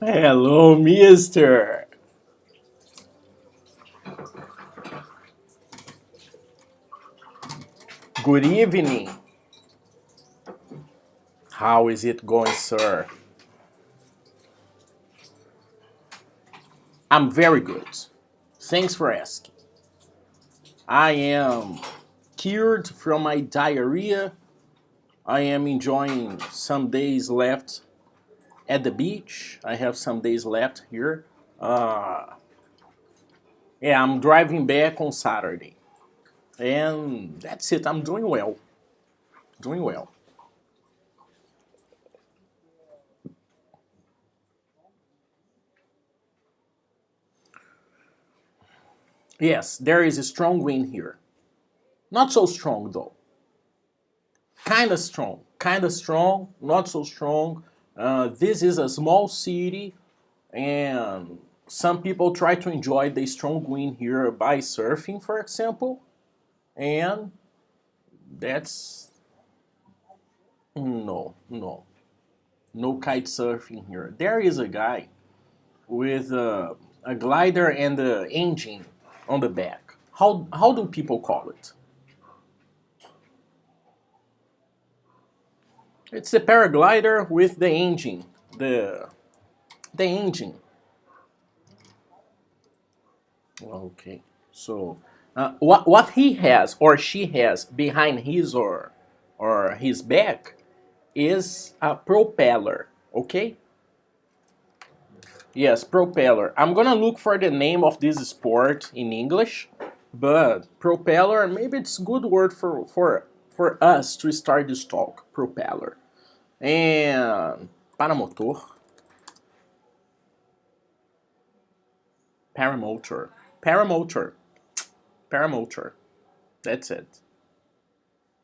Hello, mister. Good evening. How is it going, sir? I'm very good. Thanks for asking. I am cured from my diarrhea. I am enjoying some days left at the beach. I have some days left here. Uh, yeah, I'm driving back on Saturday. And that's it. I'm doing well. Doing well. Yes, there is a strong wind here. Not so strong though. Kind of strong, not so strong. This is a small city, and some people try to enjoy the strong wind here by surfing, for example, and that's no, no kite surfing here. There is a guy with a glider and the engine on the back. How do people call it? It's the paraglider with the engine. The engine. Okay. So what he has or she has behind his or his back is a propeller. Okay. Yes, propeller. I'm gonna look for the name of this sport in English, but propeller maybe it's a good word for us to start this talk. Propeller and paramotor, paramotor, paramotor, paramotor. That's it.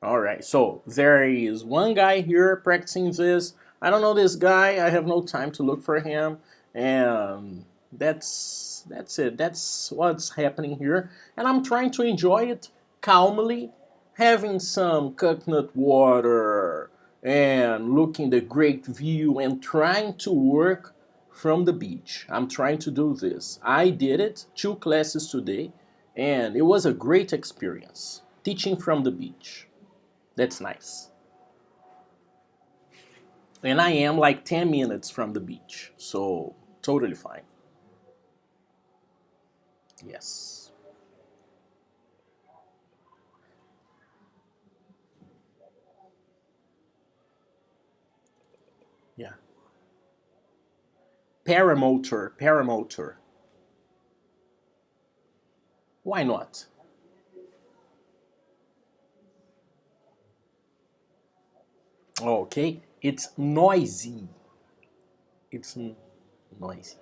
All right, so there is one guy here practicing this. I don't know this guy. I have no time to look for him, and that's it. That's what's happening here, and I'm trying to enjoy it calmly, having some coconut water and looking the great view and trying to work from the beach. I'm trying to do this. I did it 2 classes today, and it was a great experience teaching from the beach. That's nice. And I am like 10 minutes from the beach, so totally fine. Yes. Yeah. Paramotor, paramotor. Why not? Okay. It's noisy. It's noisy.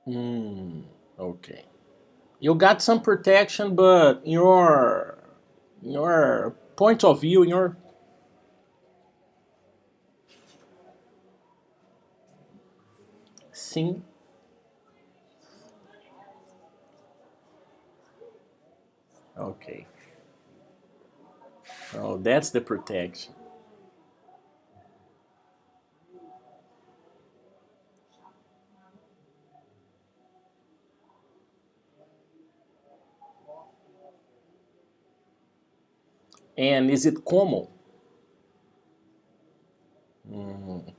Hmm. Okay. You got some protection, but your point of view, your thing. Okay. Oh, that's the protection. And is it common? Mm.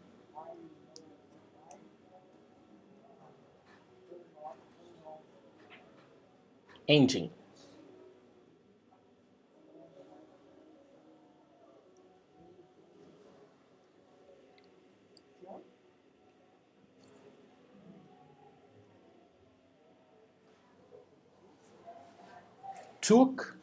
Engine. Took.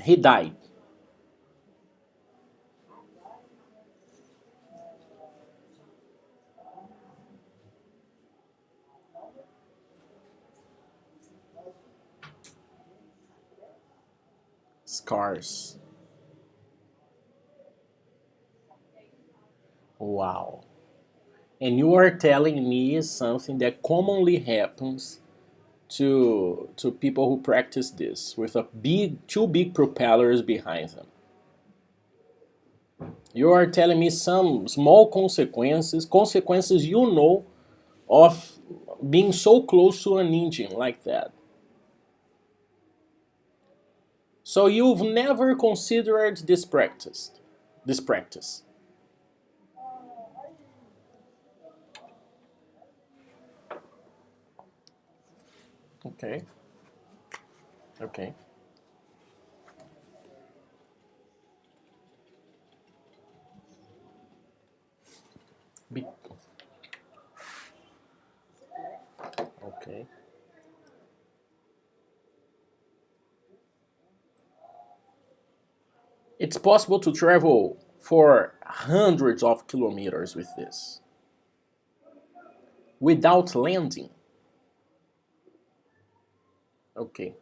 He died. cars. Wow. And you are telling me something that commonly happens to people who practice this with a big two big propellers behind them. You are telling me some small consequences you know of being so close to an engine like that. So you've never considered this practice. This practice. Okay. Okay. Be- okay. It's possible to travel for hundreds of kilometers with this without landing. Okay.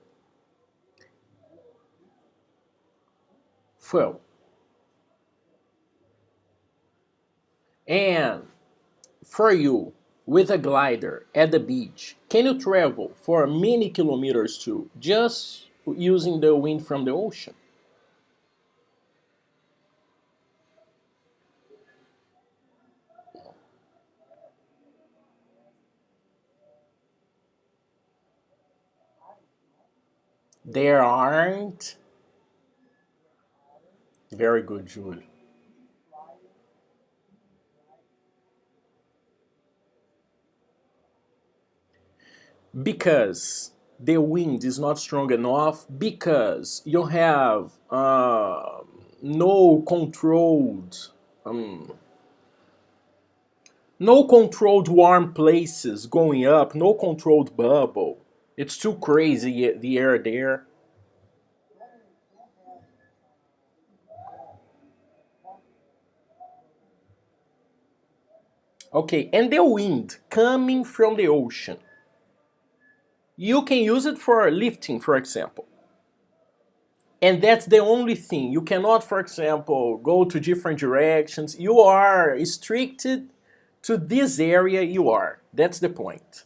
Well, and for you, with a glider at the beach, can you travel for many kilometers too, just using the wind from the ocean? There aren't. Very good, Julio. Because the wind is not strong enough, because you have no controlled um, no controlled warm places going up, no controlled bubble. It's too crazy the air there. Okay, and the wind coming from the ocean, you can use it for lifting, for example. And that's the only thing. You cannot, for example, go to different directions. You are restricted to this area you are. That's the point.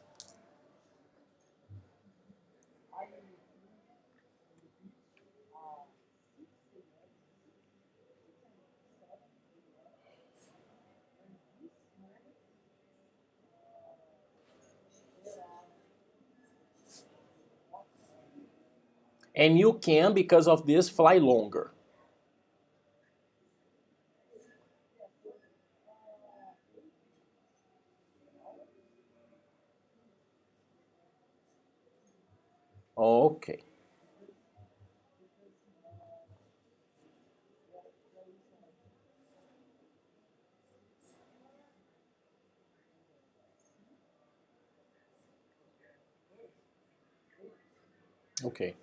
And you can, because of this, fly longer. Okay, okay.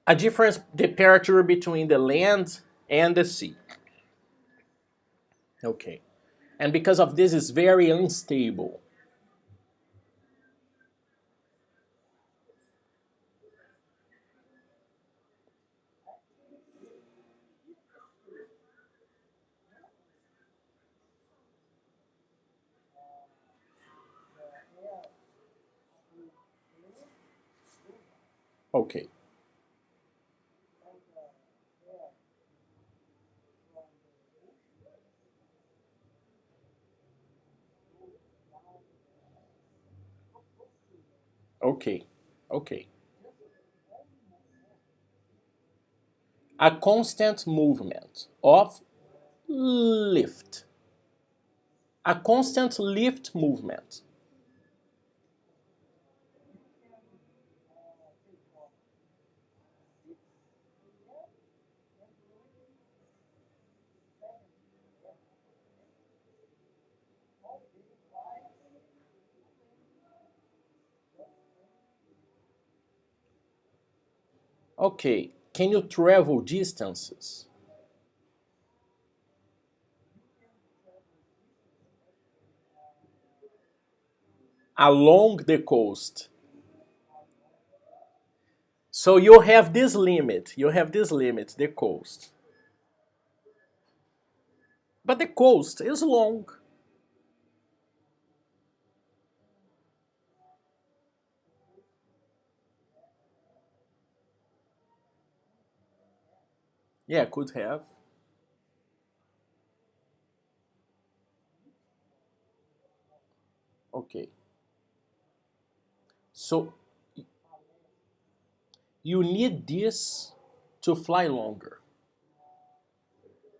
A difference temperature between the land and the sea. Okay. And because of this, it's very unstable. Okay, okay, okay. A constant movement of lift. A constant lift movement. Okay, can you travel distances along the coast? So you have this limit. You have this limit, the coast. But the coast is long. Yeah, could have. Okay. So you need this to fly longer.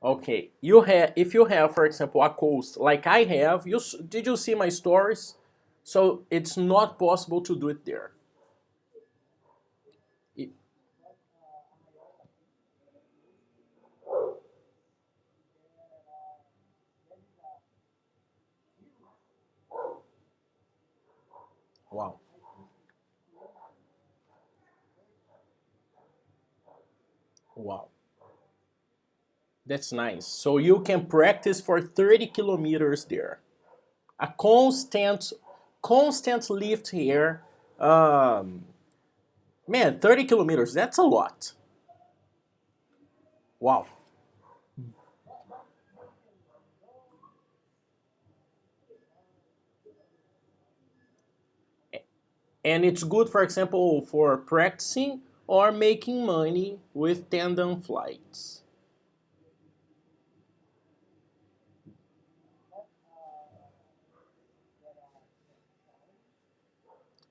Okay. You have if you have, for example, a coast like I have. Did you see my stories? So it's not possible to do it there. It- wow. Wow. That's nice. So you can practice for 30 kilometers there. A constant lift here. Um, Man, 30 kilometers, that's a lot. Wow. And it's good, for example, for practicing or making money with tandem flights.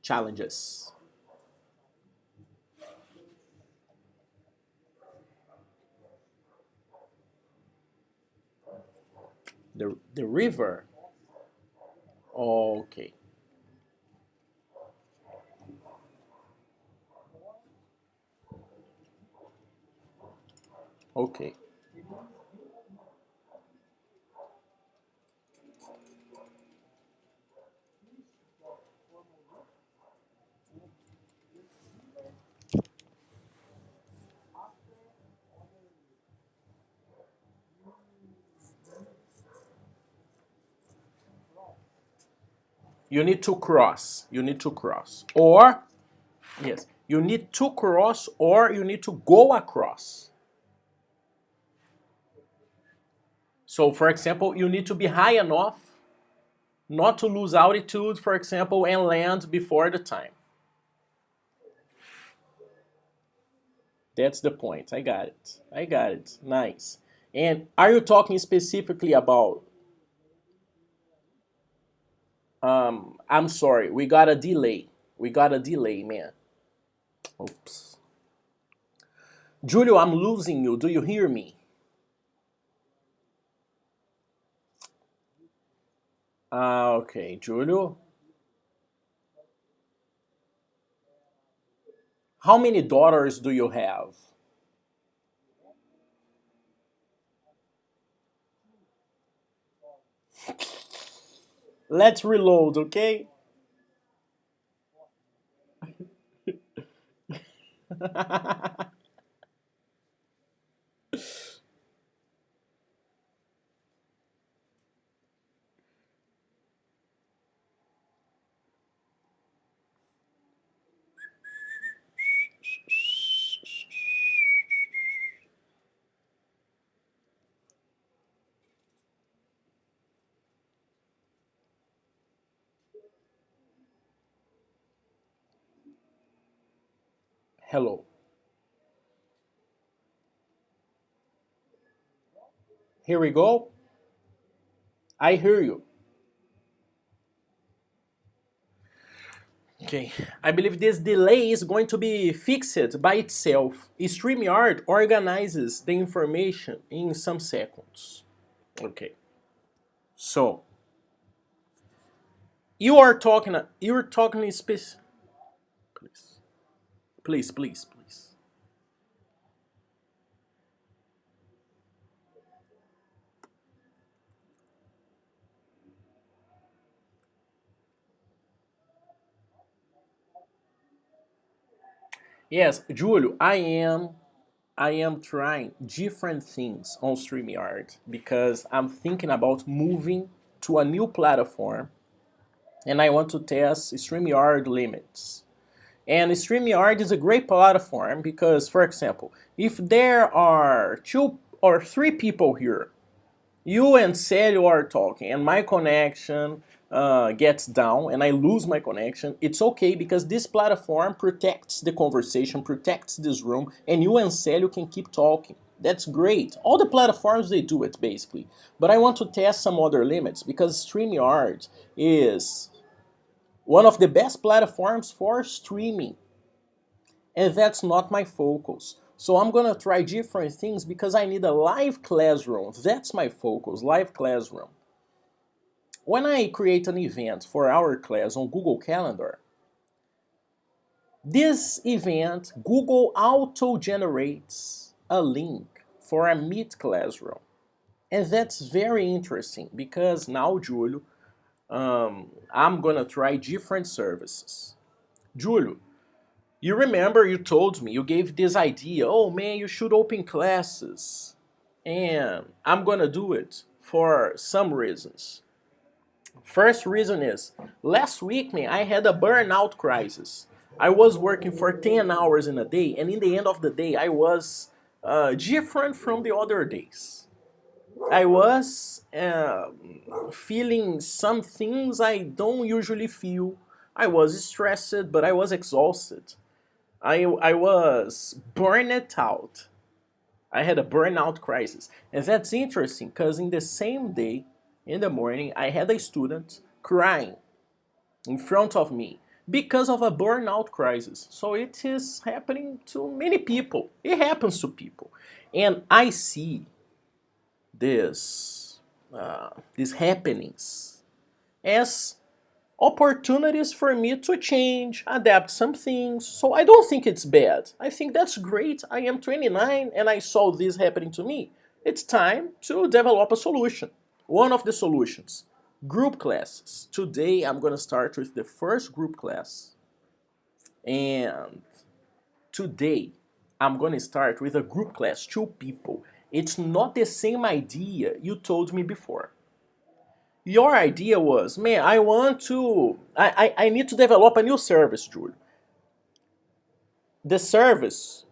Challenges. The river. Okay. Okay. You need to cross. You need to cross. Or, yes, you need to cross or you need to go across. So, for example, you need to be high enough not to lose altitude, for example, and land before the time. That's the point. I got it. I got it. Nice. And are you talking specifically about? I'm sorry. We got a delay. We got a delay, man. Oops. Julio, I'm losing you. Do you hear me? Okay, Julio. How many daughters do you have? Let's reload, okay? Hello. Here we go. I hear you. Okay, I believe this delay is going to be fixed by itself. StreamYard organizes the information in some seconds. Okay, so you're talking in please, please. Yes, Julio, I am trying different things on StreamYard because I'm thinking about moving to a new platform and I want to test StreamYard limits. And StreamYard is a great platform because, for example, if there are 2 or 3 people here, you and Celio are talking, and my connection gets down, and I lose my connection, it's okay because this platform protects the conversation, protects this room, and you and Celio can keep talking. That's great. All the platforms, they do it, basically. But I want to test some other limits because StreamYard is one of the best platforms for streaming. And that's not my focus. So I'm gonna try different things because I need a live classroom. That's my focus, live classroom. When I create an event for our class on Google Calendar, this event, Google auto-generates a link for a Meet classroom. And that's very interesting because now, Julio, I'm gonna try different services. Julio, you remember you told me, you gave this idea, oh man, you should open classes. And I'm gonna do it for some reasons. First reason is, last week, man, I had a burnout crisis. I was working for 10 hours in a day, and in the end of the day, I was different from the other days. I was feeling some things I don't usually feel. I was stressed, but I was exhausted. I was burned out. I had a burnout crisis. And that's interesting because in the same day, in the morning, I had a student crying in front of me because of a burnout crisis. So it is happening to many people. It happens to people. And I see this, these happenings as opportunities for me to change, adapt some things. So I don't think it's bad. I think that's great. I am 29 and I saw this happening to me. It's time to develop a solution. One of the solutions, group classes. Today I'm going to start with the first group class. And today I'm going to start with a group class, 2 people. It's not the same idea you told me before. Your idea was, man, I need to develop a new service, Julio. The service,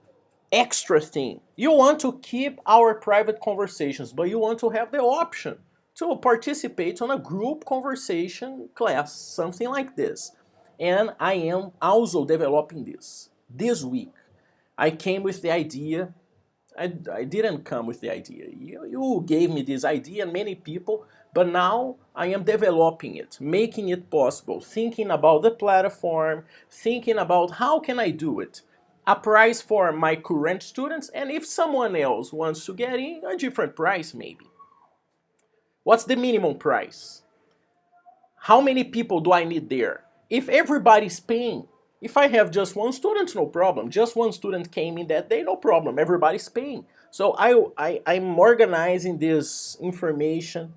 extra thing. You want to keep our private conversations, but you want to have the option to participate on a group conversation class, something like this. And I am also developing this week. I came with the idea. I didn't come with the idea. You gave me this idea, and many people, but now I am developing it, making it possible, thinking about the platform, thinking about how can I do it. A price for my current students, and if someone else wants to get in, a different price maybe. What's the minimum price? How many people do I need there? If everybody's paying, if I have just one student, no problem. Just one student came in that day, no problem. Everybody's paying. So I'm organizing this information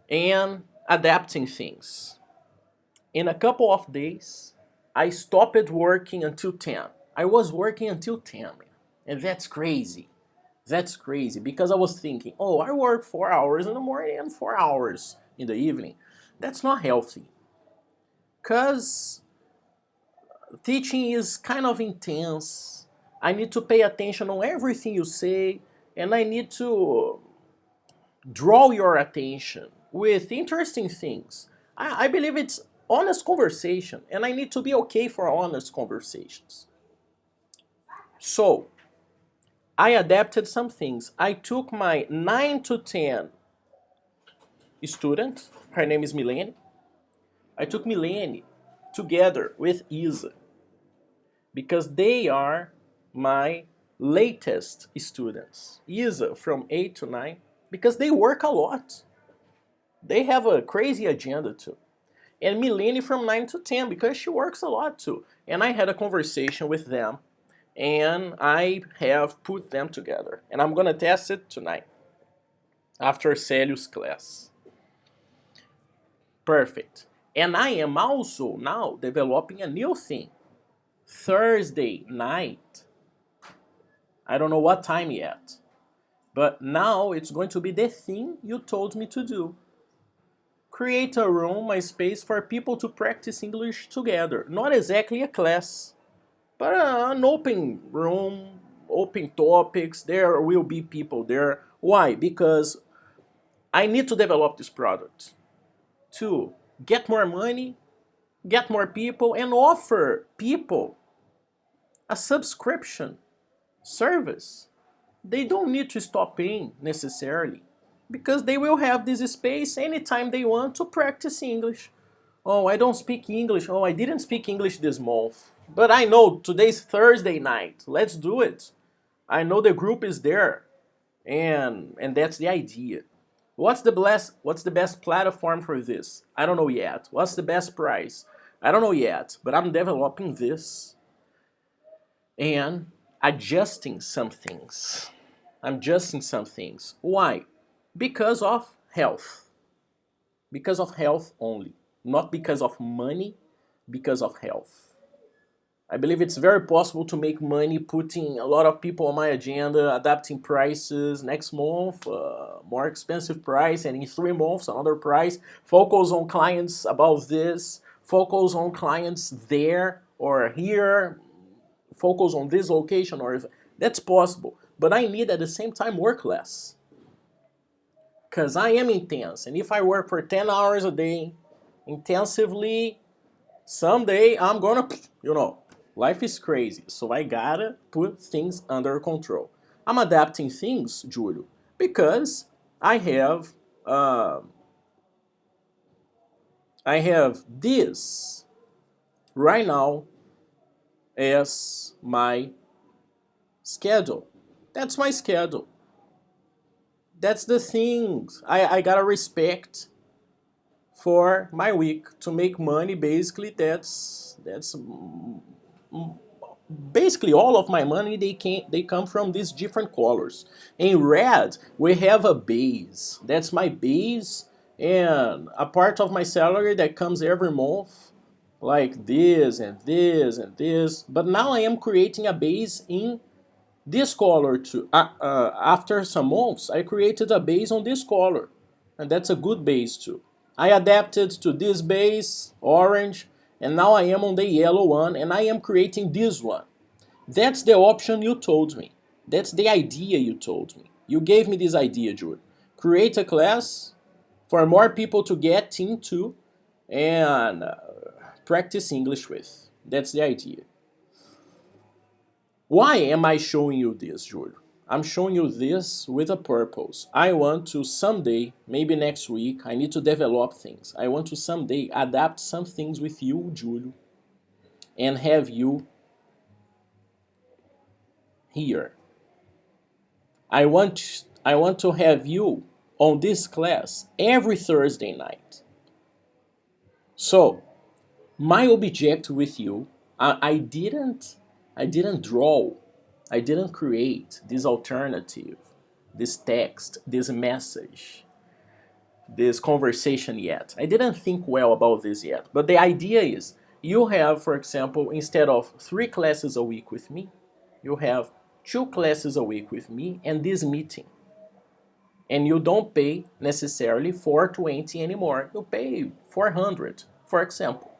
and adapting things. In a couple of days, I stopped working until 10. I was working until 10, man. And that's crazy. That's crazy because I was thinking, oh, I work 4 hours in the morning and 4 hours in the evening. That's not healthy. Because teaching is kind of intense. I need to pay attention on everything you say, and I need to draw your attention with interesting things. I believe it's honest conversation, and I need to be okay for honest conversations. So, I adapted some things. I took my 9 to 10 student, her name is Milene. I took Milene together with Isa because they are my latest students. Isa from 8 to 9 because they work a lot. They have a crazy agenda too. And Milene from 9 to 10 because she works a lot too. And I had a conversation with them and I have put them together. And I'm gonna test it tonight after Celio's class. Perfect. And I am also now developing a new thing. Thursday night. I don't know what time yet. But now it's going to be the thing you told me to do. create a room, a space for people to practice English together. Not exactly a class, but an open room, open topics. There will be people there. Why? Because I need to develop this product to get more money, get more people, and offer people a subscription service. They don't need to stop paying necessarily because they will have this space anytime they want to practice English. Oh, I don't speak English. Oh, I didn't speak English this month. But I know today's Thursday night. Let's do it. I know the group is there. And that's the idea. What's the best platform for this? I don't know yet. What's the best price? I don't know yet, but I'm developing this and adjusting some things. I'm adjusting some things. Why? Because of health. Because of health only. Not because of money, because of health. I believe it's very possible to make money putting a lot of people on my agenda, adapting prices next month, more expensive price, and in 3 months another price. Focus on clients about this, focus on clients there or here, focus on this location, or if that's possible. But I need at the same time work less. Because I am intense, and if I work for 10 hours a day, intensively, someday I'm gonna, life is crazy. So I gotta put things under control. I'm adapting things, Julio, because I have this right now as my schedule. That's my schedule. That's the things I gotta respect for my week to make money. Basically, that's basically all of my money. They come from these different colors. In red, we have a base. That's my base, and a part of my salary that comes every month, like this and this and this. But now I am creating a base in this color too. After some months, I created a base on this color, and that's a good base too. I adapted to this base, orange, and now I am on the yellow one, and I am creating this one. That's the option you told me. That's the idea you told me. You gave me this idea, Jude. Create a class for more people to get into and practice English with. That's the idea. Why am I showing you this, Julio? I'm showing you this with a purpose. I want to someday, maybe next week, I need to develop things. I want to someday adapt some things with you, Julio, and have you here. I want to have you on this class every Thursday night. So, my objective with you, I didn't draw, I didn't create this alternative, this text, this message, this conversation yet. I didn't think well about this yet. But the idea is, you have, for example, instead of 3 classes a week with me, you have 2 classes a week with me and this meeting. And you don't pay necessarily 420 anymore. You pay 400, for example.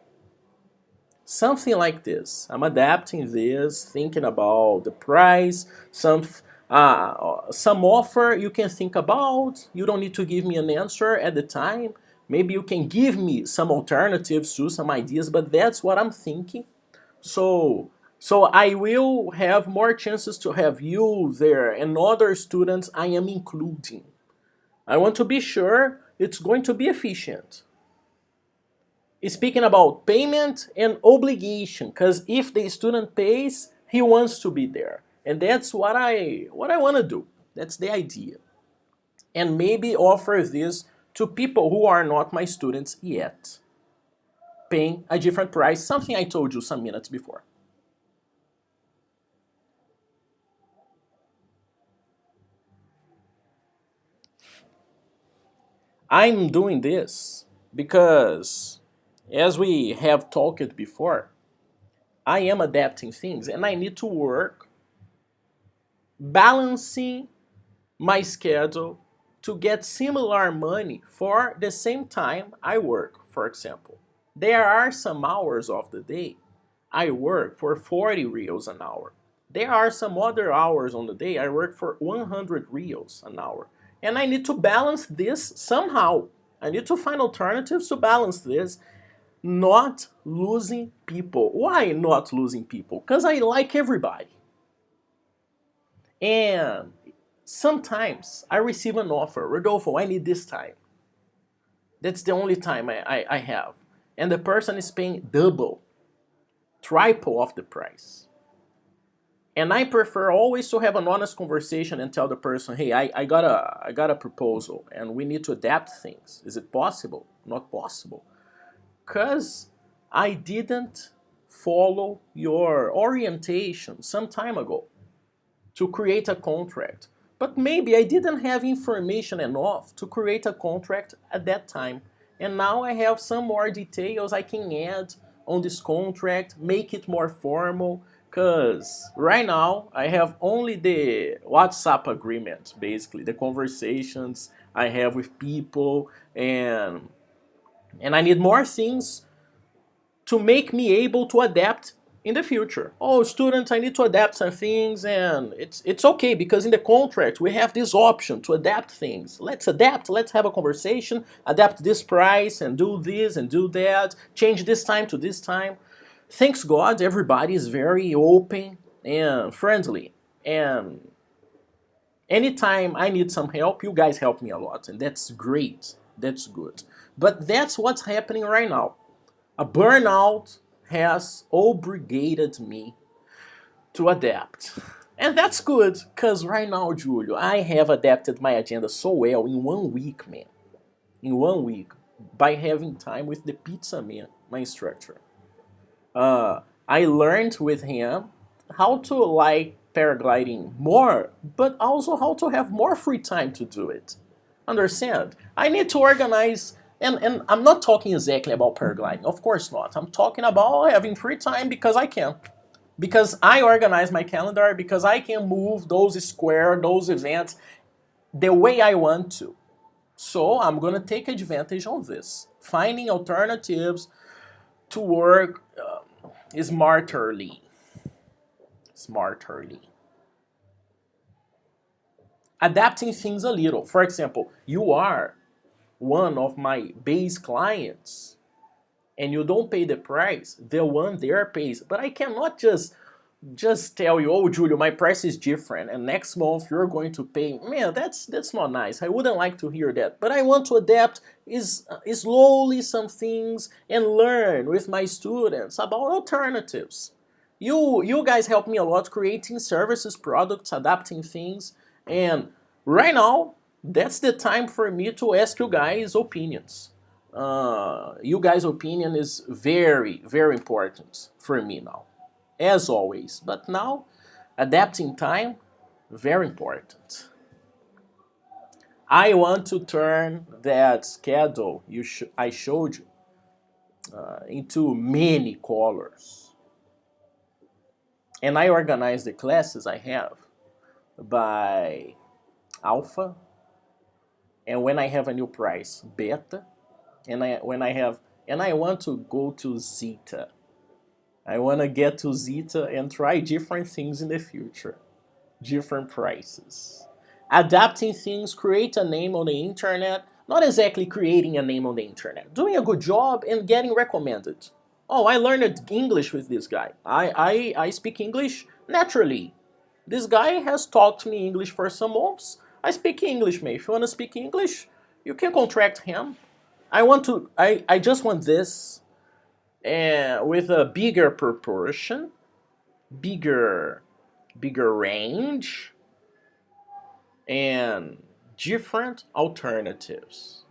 Something like this. I'm adapting this, thinking about the price, some offer you can think about. You don't need to give me an answer at the time. Maybe you can give me some alternatives to some ideas, but that's what I'm thinking. So I will have more chances to have you there and other students I am including. I want to be sure it's going to be efficient. Speaking about payment and obligation, because if the student pays, he wants to be there. And that's what I want to do. That's the idea. And maybe offer this to people who are not my students yet, paying a different price, something I told you some minutes before. I'm doing this because, as we have talked before, I am adapting things and I need to work balancing my schedule to get similar money for the same time I work, for example. There are some hours of the day I work for 40 reals an hour. There are some other hours on the day I work for 100 reals an hour. And I need to balance this somehow. I need to find alternatives to balance this, not losing people. Why not losing people? Because I like everybody. And sometimes I receive an offer, Rodolfo, I need this time. That's the only time I have. And the person is paying double, triple of the price. And I prefer always to have an honest conversation and tell the person, hey, I got a proposal and we need to adapt things. Is it possible? Not possible. Because I didn't follow your orientation some time ago to create a contract. But maybe I didn't have information enough to create a contract at that time. And now I have some more details I can add on this contract, make it more formal, because right now I have only the WhatsApp agreement, basically, the conversations I have with people, and I need more things to make me able to adapt in the future. Oh, students, I need to adapt some things, and it's okay because in the contract we have this option to adapt things. Let's adapt, let's have a conversation, adapt this price and do this and do that, change this time to this time. Thanks God, everybody is very open and friendly, and anytime I need some help, you guys help me a lot, and that's great, that's good. But that's what's happening right now. A burnout has obligated me to adapt. And that's good, because right now, Julio, I have adapted my agenda so well in 1 week, man. In 1 week, by having time with the pizza man, my instructor. I learned with him how to like paragliding more, but also how to have more free time to do it. Understand? I need to organize, and I'm not talking exactly about paragliding, of course not. I'm talking about having free time because I can. Because I organize my calendar, because I can move those square, those events the way I want to. So I'm gonna take advantage of this, finding alternatives to work smarterly. Adapting things a little. For example, you are one of my base clients and you don't pay the price, the one there pays. But I cannot just tell you, oh, Julio, my price is different, and next month you're going to pay. Man, that's not nice. I wouldn't like to hear that. But I want to adapt slowly some things and learn with my students about alternatives. You guys help me a lot creating services, products, adapting things, and right now that's the time for me to ask you guys opinions. You guys' opinion is very, very important for me now, as always. But now, adapting time, very important. I want to turn that schedule I showed you into many colors. And I organize the classes I have by alpha, and when I have a new price, beta, and I want to go to zeta. I want to get to zeta and try different things in the future, different prices. Adapting things, create a name on the internet, not exactly creating a name on the internet, doing a good job and getting recommended. Oh, I learned English with this guy. I speak English naturally. This guy has taught me English for some months. I speak English, man. If you want to speak English, you can contract him. I just want this with a bigger proportion, bigger range, and different alternatives.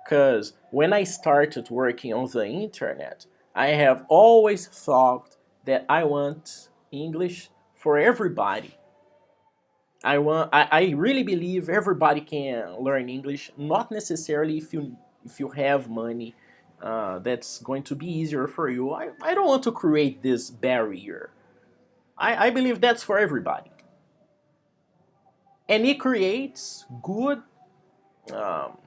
Because when I started working on the internet, I have always thought that I want English for everybody. I really believe everybody can learn English, not necessarily if you have money. That's going to be easier for you. I don't want to create this barrier. I believe that's for everybody. And it creates good um,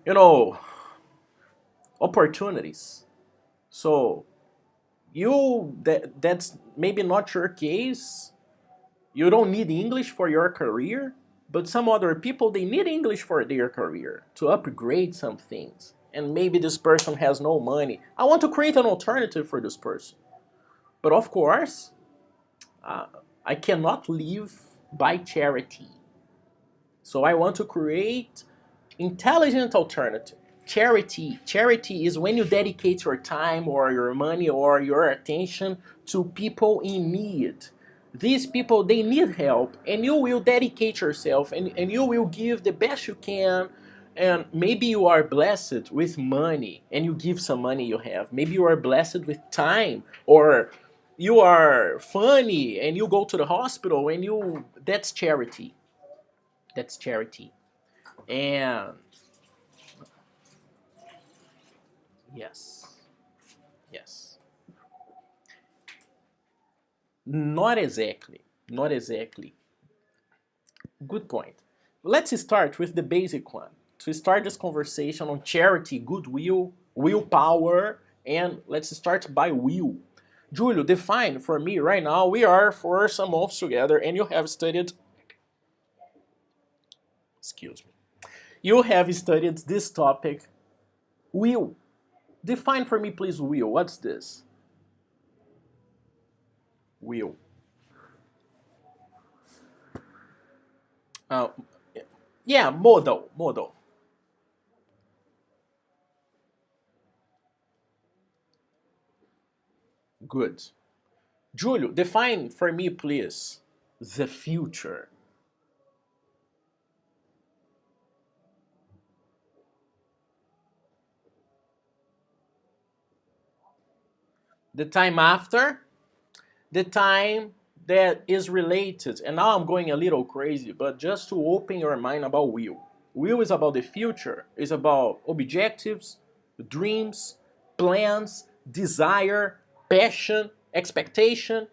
you know, opportunities. So that's maybe not your case. You don't need English for your career, but some other people, they need English for their career to upgrade some things. And maybe this person has no money. I want to create an alternative for this person. But of course, uh, I cannot live by charity. So I want to create intelligent alternative. Charity is when you dedicate your time or your money or your attention to people in need. These people, they need help, and you will dedicate yourself, and you will give the best you can. And maybe you are blessed with money and you give some money you have. Maybe you are blessed with time, or you are funny and you go to the hospital and you that's charity. That's charity. And yes. Yes. Not exactly. Not exactly. Good point. Let's start with the basic one. To start this conversation on charity, goodwill, willpower, and let's start by will. Julio, define for me right now. We are for some months together, and you have studied. Excuse me. You have studied this topic. Will. Define for me, please, will. What's this? Will. Uh, yeah, model. Model. Good. Julio, define for me, please, the future. The time after, the time that is related. And now I'm going a little crazy, but just to open your mind about will. Will is about the future, is about objectives, dreams, plans, desire, passion, expectation.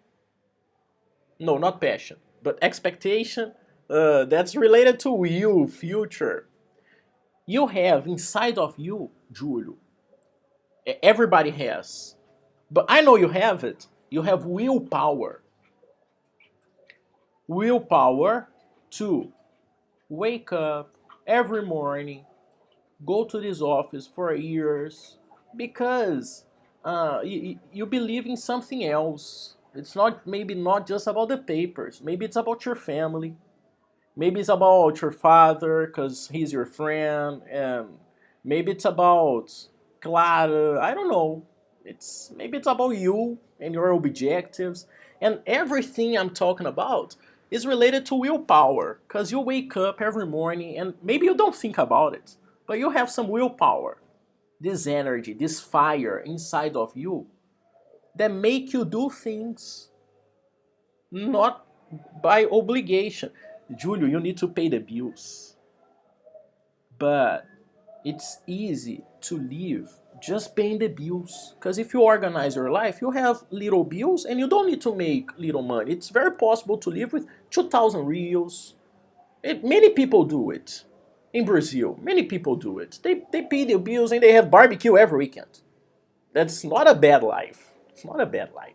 No, not passion, but expectation. That's related to will, future. You have inside of you, Julio, everybody has. But I know you have it. You have willpower. Willpower to wake up every morning, go to this office for years, because you believe in something else. It's not maybe not just about the papers. Maybe it's about your family. Maybe it's about your father because he's your friend, and maybe it's about Clara. I don't know. It's maybe it's about you and your objectives, and everything I'm talking about is related to willpower because you wake up every morning and maybe you don't think about it, but you have some willpower, this energy, this fire inside of you that make you do things not by obligation. Julio, you need to pay the bills. But it's easy to live just paying the bills. Because if you organize your life, you have little bills and you don't need to make little money. It's very possible to live with 2,000 reals. Many people do it in Brazil. Many people do it. They pay their bills and they have barbecue every weekend. That's not a bad life. It's not a bad life.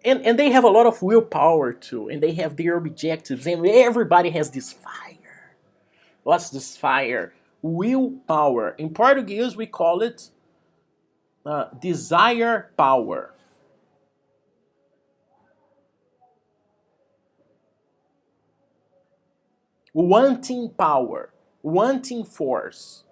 And they have a lot of willpower too, and they have their objectives, and everybody has this fire. What's this fire? Willpower. In Portuguese, we call it desire power. Wanting power. Wanting force.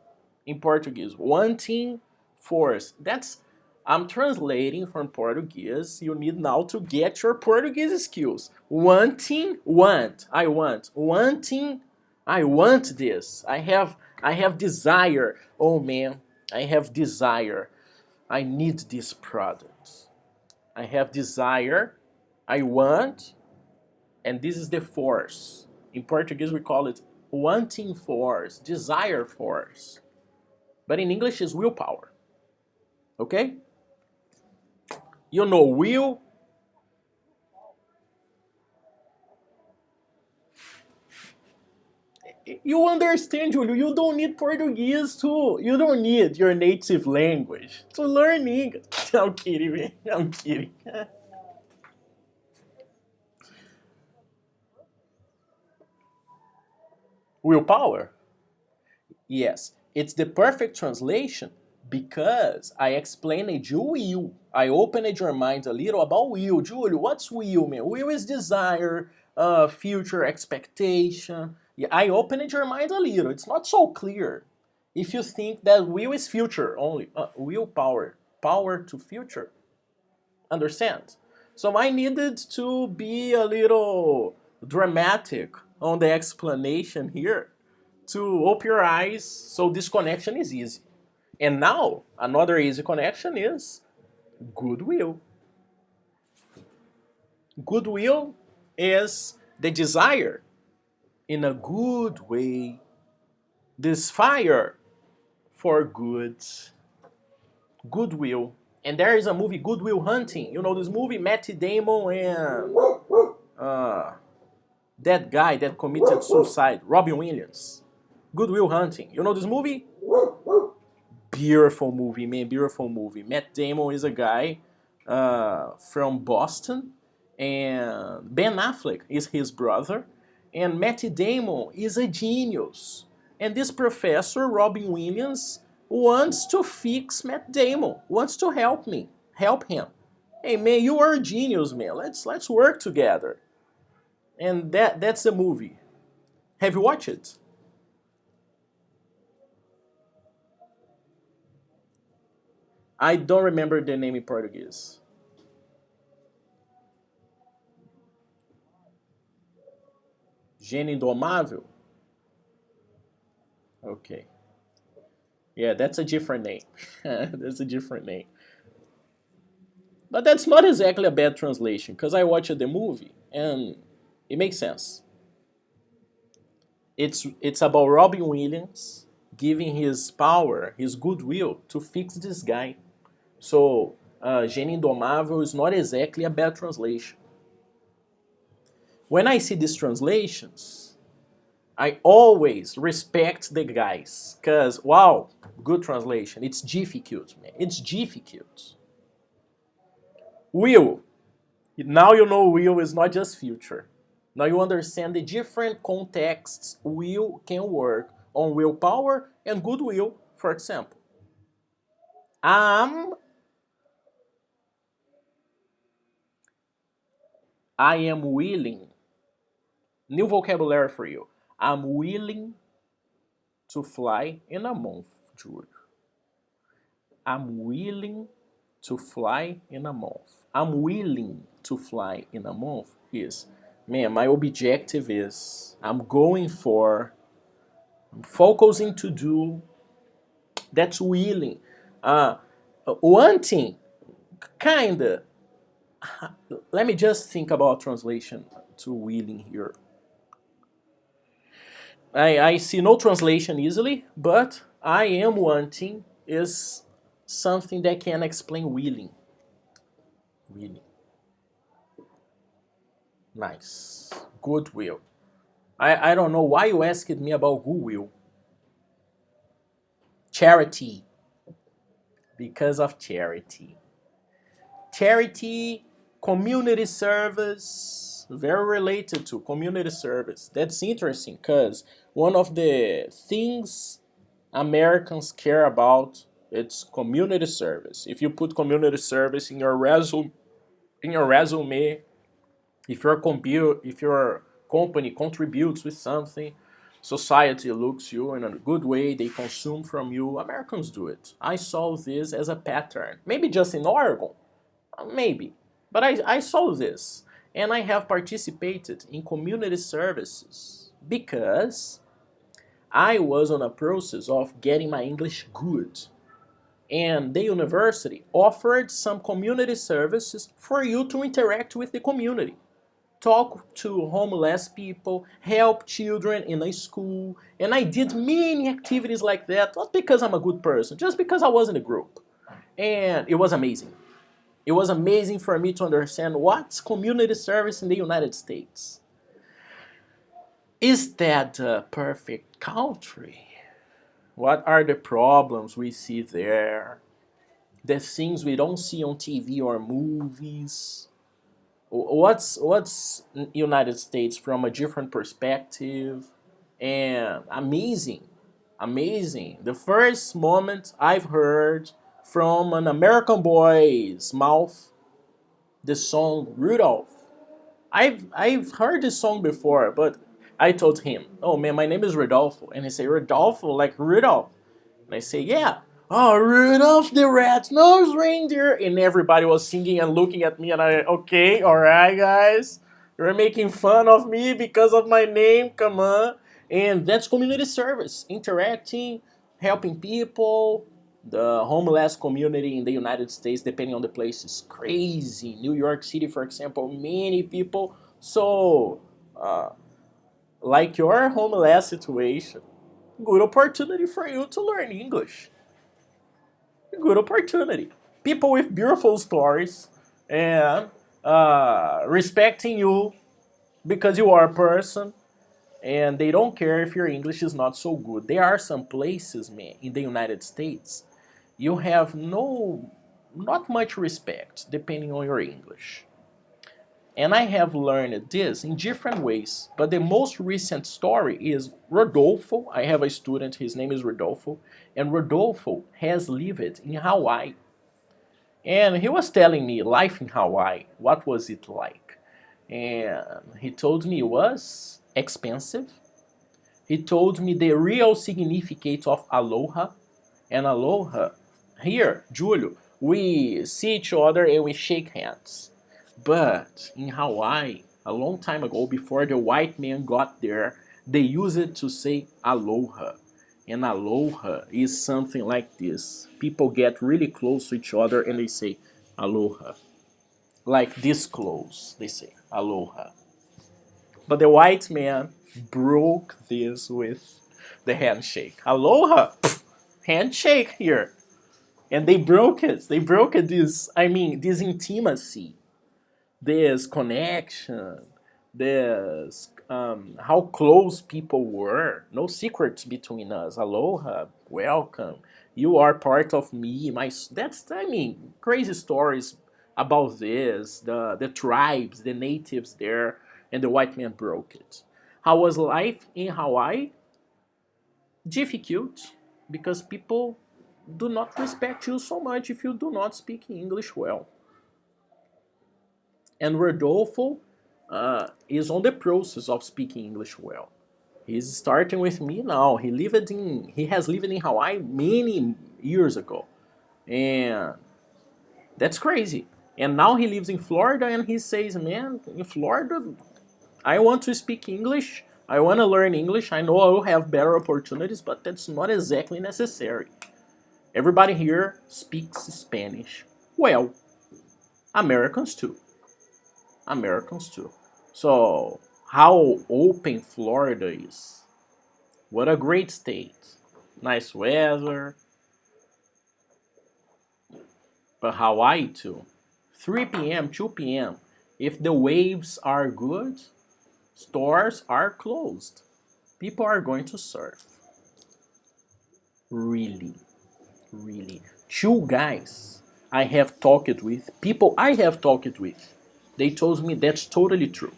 In Portuguese, wanting force. That's I'm translating from Portuguese. You need now to get your Portuguese skills. Wanting, want. I want. Wanting, I want this. I have desire. Oh man, I have desire. I need this product. I have desire. I want, and this is the force. In Portuguese, we call it wanting force, desire force. But in English, is willpower. Okay? You know, will. You understand, Julio? You don't need Portuguese to. You don't need your native language to learn English. I'm kidding, man. I'm kidding. Willpower? Yes, it's the perfect translation because I explained you will. I opened your mind a little about will. Julio, what's will, man? Will is desire, future expectation. Yeah, I opened your mind a little. It's not so clear. If you think that will is future only, willpower, power to future. Understand? So I needed to be a little dramatic on the explanation here to open your eyes so this connection is easy. And now, another easy connection is goodwill. Goodwill is the desire in a good way, this fire for good, goodwill. And there is a movie, Goodwill Hunting. You know this movie, Matt Damon and uh, that guy that committed suicide, Robin Williams. Goodwill Hunting. You know this movie? Beautiful movie, man. Beautiful movie. Matt Damon is a guy from Boston, and Ben Affleck is his brother, and Matt Damon is a genius. And this professor, Robin Williams, wants to fix Matt Damon, wants to help him. Hey man, you are a genius, man. Let's work together. And that's the movie. Have you watched it? I don't remember the name in Portuguese. Gênio Indomável? Okay. Yeah, that's a different name. That's a different name. But that's not exactly a bad translation, because I watched the movie and it makes sense. It's about Robin Williams giving his power, his goodwill to fix this guy. So, Gênio Indomável is not exactly a bad translation. When I see these translations, I always respect the guys, because, wow, good translation. It's difficult, man. It's difficult. Will. Now you know will is not just future. Now you understand the different contexts will can work on willpower and goodwill, for example. I'm I am willing. New vocabulary for you. I'm willing to fly in a month, Julio. I'm willing to fly in a month. I'm willing to fly in a month is, man, my objective is, I'm focusing to do, that's willing. Wanting, kinda. Let me just think about translation to willing here. I see no translation easily, but I am wanting is something that can explain willing. Willing. Nice. Goodwill. I don't know why you asked me about goodwill. Charity. Because of charity. Charity, community service, very related to community service. That's interesting because one of the things Americans care about it's community service. If you put community service in your resume, if your company contributes with something, society looks you in a good way, they consume from you. Americans do it. I saw this as a pattern. Maybe just in Oregon, maybe. But I saw this. And I have participated in community services because I was on a process of getting my English good. And the university offered some community services for you to interact with the community. Talk to homeless people, help children in a school. And I did many activities like that, not because I'm a good person, just because I was in a group. And it was amazing. It was amazing for me to understand what's community service in the United States. Is that the perfect country? What are the problems we see there? The things we don't see on TV or movies? What's United States from a different perspective? And amazing, amazing. The first moment I've heard from an American boy's mouth the song Rudolph. I've heard this song before, but I told him, "Oh man, my name is Rodolfo," and he said, "Rodolfo, like Rudolph." And I say, "Yeah." Oh, Rudolph the red-nosed reindeer, and everybody was singing and looking at me, and I, okay, all right, guys, you're making fun of me because of my name. Come on, and that's community service, interacting, helping people. The homeless community in the United States, depending on the place, is crazy. New York City, for example, many people. So, uh, like your homeless situation, good opportunity for you to learn English. Good opportunity. People with beautiful stories and respecting you because you are a person, and they don't care if your English is not so good. There are some places, man, in the United States, you have not much respect depending on your English. And I have learned this in different ways, but the most recent story is Rodolfo. I have a student, his name is Rodolfo, and Rodolfo has lived in Hawaii. And he was telling me life in Hawaii, what was it like? And he told me it was expensive. He told me the real significance of aloha. And aloha, here, Julio, we see each other and we shake hands. But in Hawaii, a long time ago, before the white man got there, they used it to say aloha. And aloha is something like this. People get really close to each other and they say aloha. Like this close, they say aloha. But the white man broke this with the handshake. Aloha! Handshake here. And they broke it. They broke it, this intimacy, this connection, this how close people were. No secrets between us. Aloha, welcome. You are part of me. That's crazy stories about this. The tribes, the natives there, and the white man broke it. How was life in Hawaii? Difficult, because people do not respect you so much if you do not speak English well. And Rodolfo is on the process of speaking English well. He's starting with me now. He has lived in Hawaii many years ago, and that's crazy. And now he lives in Florida, and he says, "Man, in Florida, I want to speak English. I want to learn English. I know I will have better opportunities, but that's not exactly necessary. Everybody here speaks Spanish well. Americans too. Americans too. So, how open Florida is. What a great state. Nice weather. But Hawaii too. 3 p.m., 2 p.m. If the waves are good, stores are closed. People are going to surf. Really, really. Two guys I have talked with, people I have talked with, they told me that's totally true.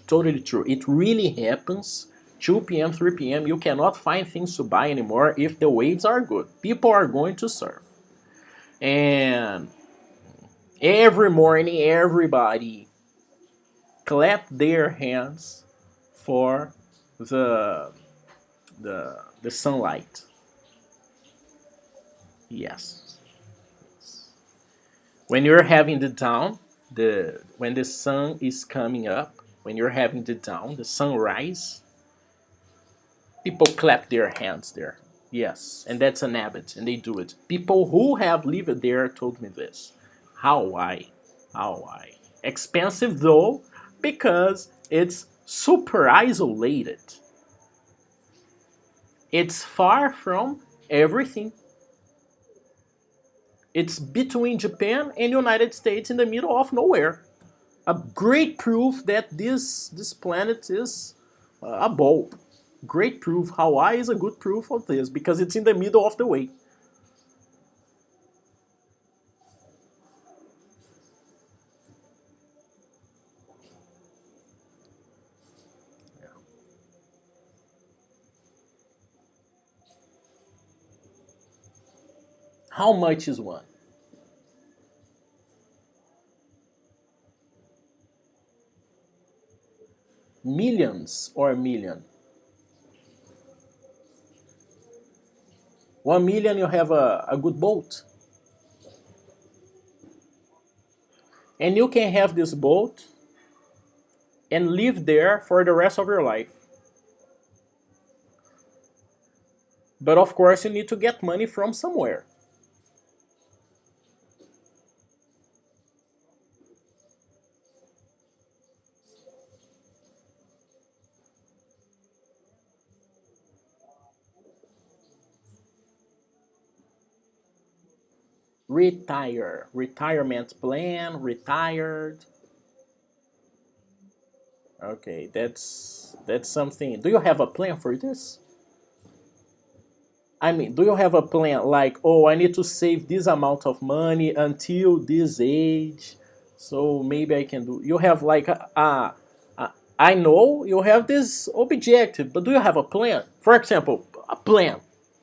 Totally true. It really happens. 2 p.m., 3 p.m., you cannot find things to buy anymore if the waves are good. People are going to surf. And every morning, everybody clap their hands for the the sunlight. Yes. When you're having the dawn, when the sun is coming up, when you're having the dawn, the sunrise, people clap their hands there. Yes, and that's an habit, and they do it. People who have lived there told me this. Hawaii, Hawaii. Expensive though, because it's super isolated. It's far from everything. It's between Japan and United States in the middle of nowhere. A great proof that this planet is A boat. Great proof. Hawaii is a good proof of this because it's in the middle of the way. How much is one? Millions or a million? 1 million you have a good boat. And you can have this boat and live there for the rest of your life. But of course, you need to get money from somewhere. Retire. Retirement plan, retired. Okay, that's something. Do you have a plan for this? I mean, do you have a plan like, oh, I need to save this amount of money until this age, so maybe I can do. You have like I know you have this objective, but do you have a plan? For example, a plan.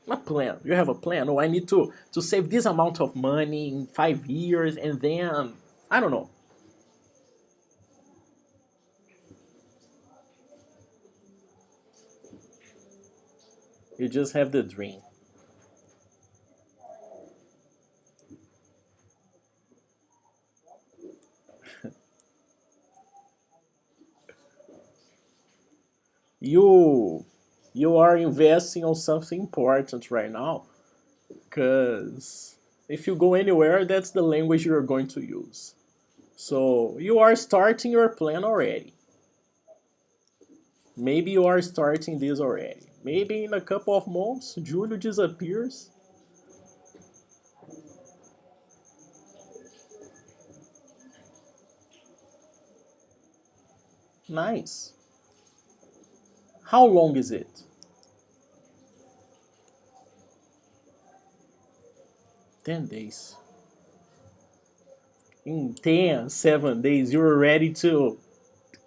A plan. You have a plan. Oh, I need to save this amount of money in 5 years, and then I don't know. You just have the dream. You you are investing on something important right now, because if you go anywhere, that's the language you're going to use. So you are starting your plan already. Maybe you are starting this already. Maybe in a couple of months, Julio disappears. Nice. How long is it? 10 days. In 10, 7 days, you're ready to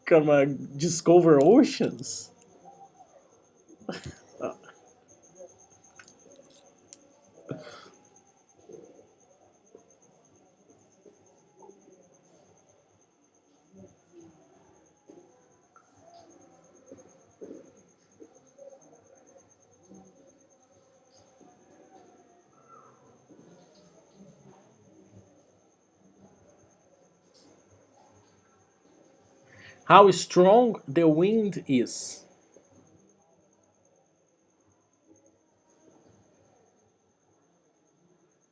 come discover oceans? Uh, how strong the wind is?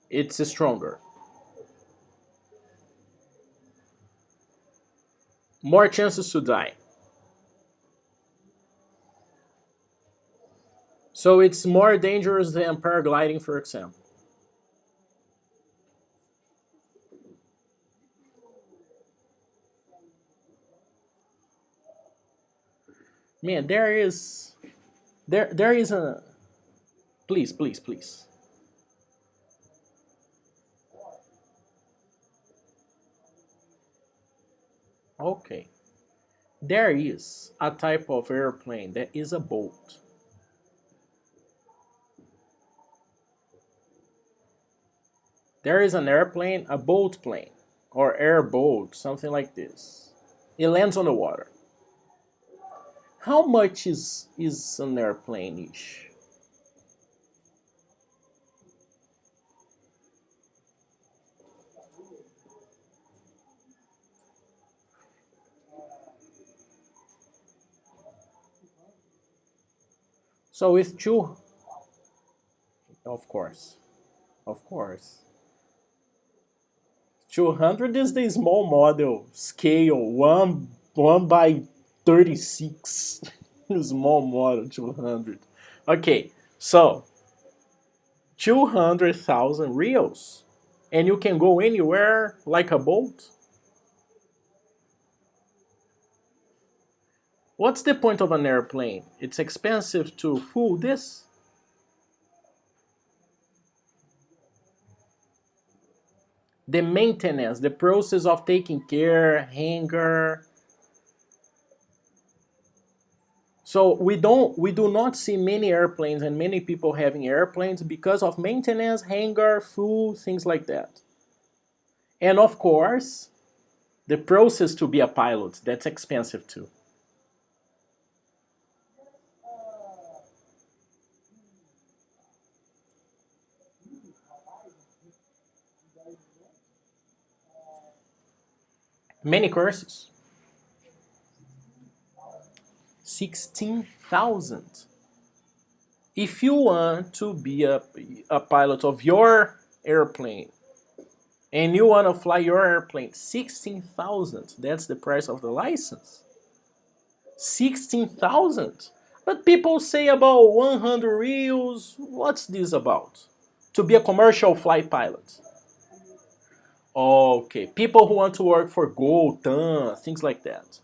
It's stronger. More chances to die. So it's more dangerous than paragliding, for example. Man, there is a please, please, please. Okay. There is a type of airplane that is a boat. There is an airplane, a boat plane, or airboat, something like this. It lands on the water. How much is an airplane ish? So with two, of course, of course. 200 is the small model scale, one by 36. Small model 200. Okay, so 200,000 reals, and you can go anywhere like a boat. What's the point of an airplane? It's expensive to fool this. The maintenance, the process of taking care, hangar. So we do not see many airplanes and many people having airplanes because of maintenance, hangar, fuel, things like that. And of course, the process to be a pilot, that's expensive too. Many courses. 16,000. If you want to be a pilot of your airplane and you want to fly your airplane, 16,000. That's the price of the license. 16,000. But people say about 100 reals. What's this about? To be a commercial flight pilot. Okay, people who want to work for gold, things like that.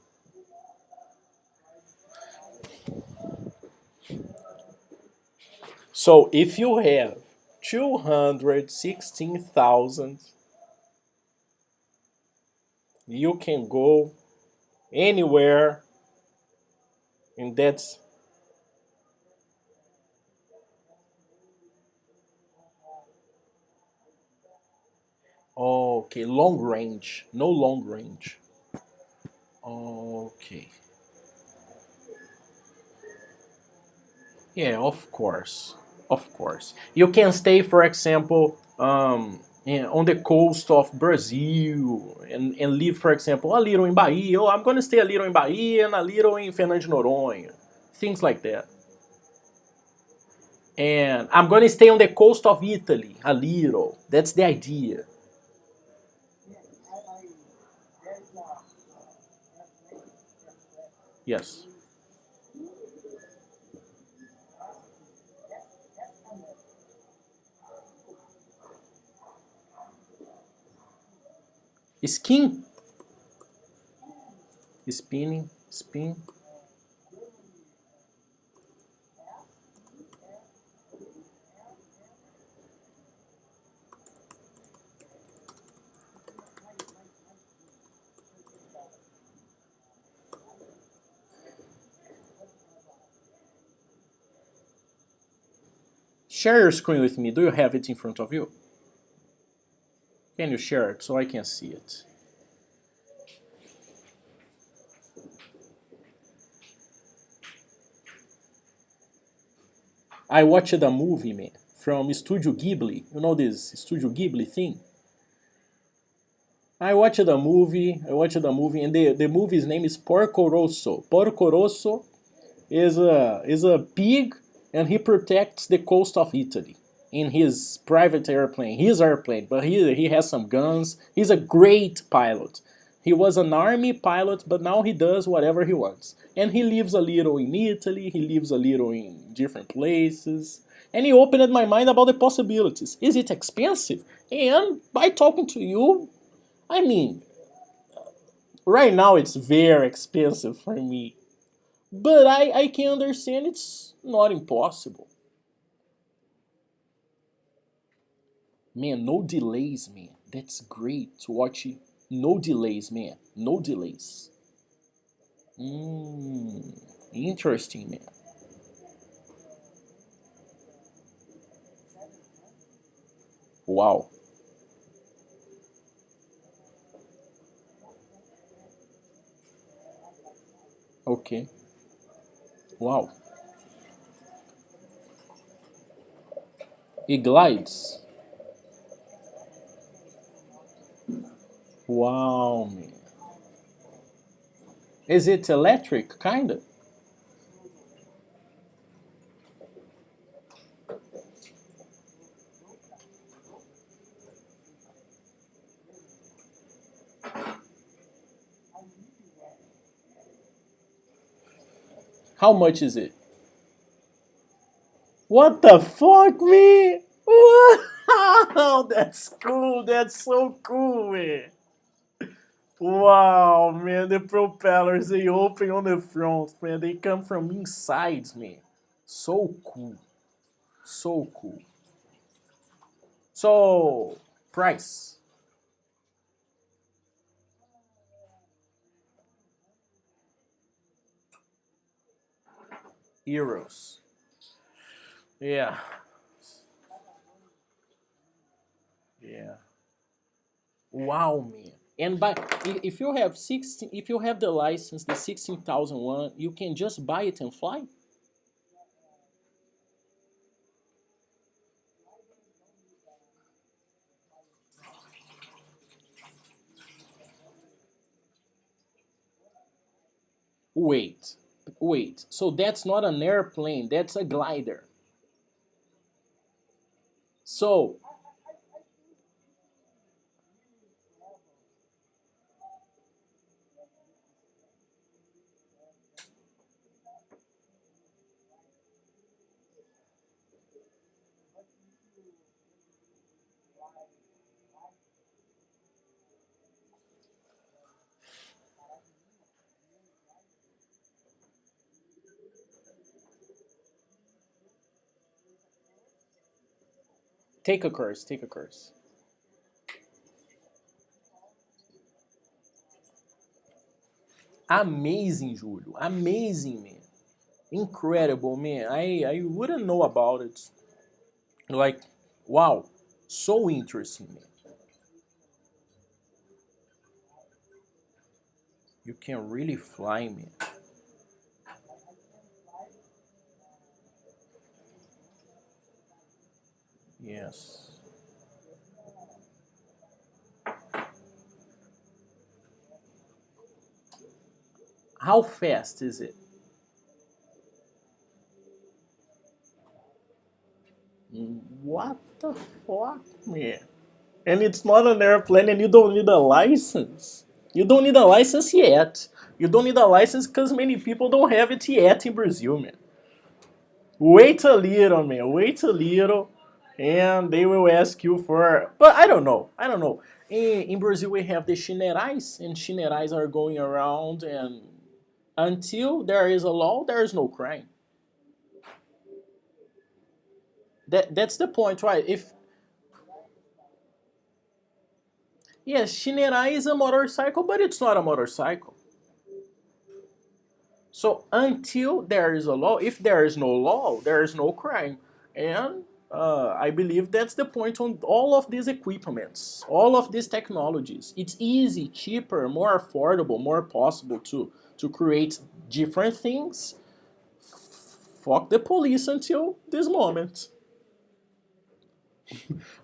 So if you have 216,000, you can go anywhere, and that's okay. Long range, no long range. Okay. Yeah, of course, of course. You can stay, for example, on the coast of Brazil and live, for example, a little in Bahia. Oh, I'm gonna stay a little in Bahia and a little in Fernando de Noronha, things like that. And I'm gonna stay on the coast of Italy a little. That's the idea. Yes. Skiing, spinning, spin. Share your screen with me. Do you have it in front of you? Can you share it so I can see it? I watched a movie, man, from Studio Ghibli. You know this Studio Ghibli thing? I watched a movie, and the movie's name is Porco Rosso. Porco Rosso is a pig, and he protects the coast of Italy in his private airplane, his airplane. But he has some guns. He's a great pilot. He was an army pilot, but now he does whatever he wants. And he lives a little in Italy. He lives a little in different places. And he opened my mind about the possibilities. Is it expensive? And by talking to you, I mean, right now it's very expensive for me. But I can understand it's not impossible. Man, no delays, man. That's great to watch it. No delays, man. No delays. Interesting, man. Wow. Okay. Wow. It glides. Wow, man. Is it electric? Kinda. How much is it? What the fuck, man? Wow, that's cool. That's so cool, man. Wow, man, the propellers, they open on the front, man. They come from inside, man. So cool. So cool. So, price. Euros. Yeah. Yeah. Wow, man. And by if you have 16, if you have the license, the 16,001, you can just buy it and fly. Wait, wait. So that's not an airplane. That's a glider. So take a course. Take a course. Amazing, Julio. Amazing, man. Incredible, man. I wouldn't know about it. Like, wow, so interesting, man. You can really fly, man. Yes. How fast is it? What the fuck, man? And it's not an airplane, and you don't need a license. You don't need a license yet. You don't need a license because many people don't have it yet in Brazil, man. Wait a little, man. Wait a little, and they will ask you for. But I don't know. I don't know. In Brazil, we have the chinerais, and chinerais are going around, and until there is a law, there is no crime. That's the point, right? If yes, chinerai is a motorcycle, but it's not a motorcycle. So until there is a law, if there is no law, there is no crime. And I believe that's the point on all of these equipments, all of these technologies. It's easy, cheaper, more affordable, more possible to create different things. Fuck the police until this moment.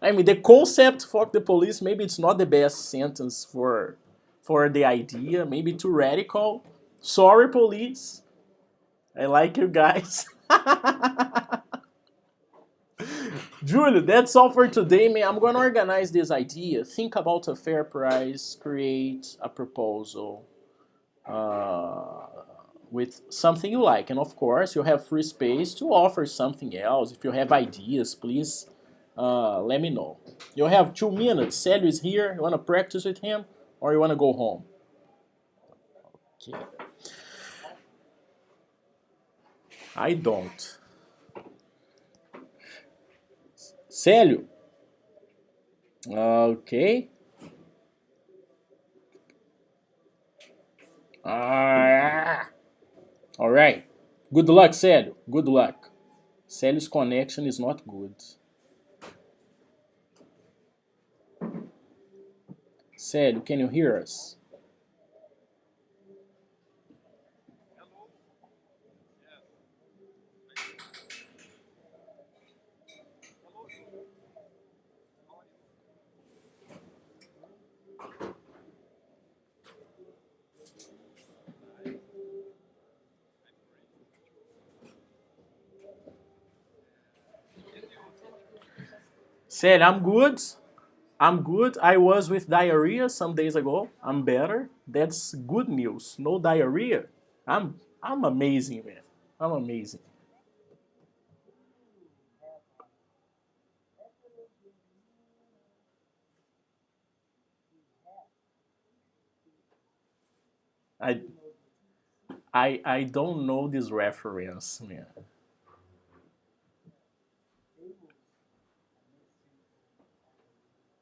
I mean, the concept "fuck the police" maybe it's not the best sentence for the idea. Maybe too radical. Sorry, police. I like you guys. Julio, that's all for today, man. I'm gonna organize this idea. Think about a fair price, create a proposal uh, with something you like, and of course, you have free space to offer something else. If you have ideas, please let me know. You have 2 minutes. Célio is here. You wanna practice with him, or you wanna go home? Okay. I don't. Célio. Okay. Ah. All right. Good luck, Célio. Good luck. Célio's connection is not good. Célio, can you hear us? Célio, I'm good. I'm good. I was with diarrhea some days ago. I'm better. That's good news. No diarrhea. I'm amazing, man. I'm amazing. I I don't know this reference, man.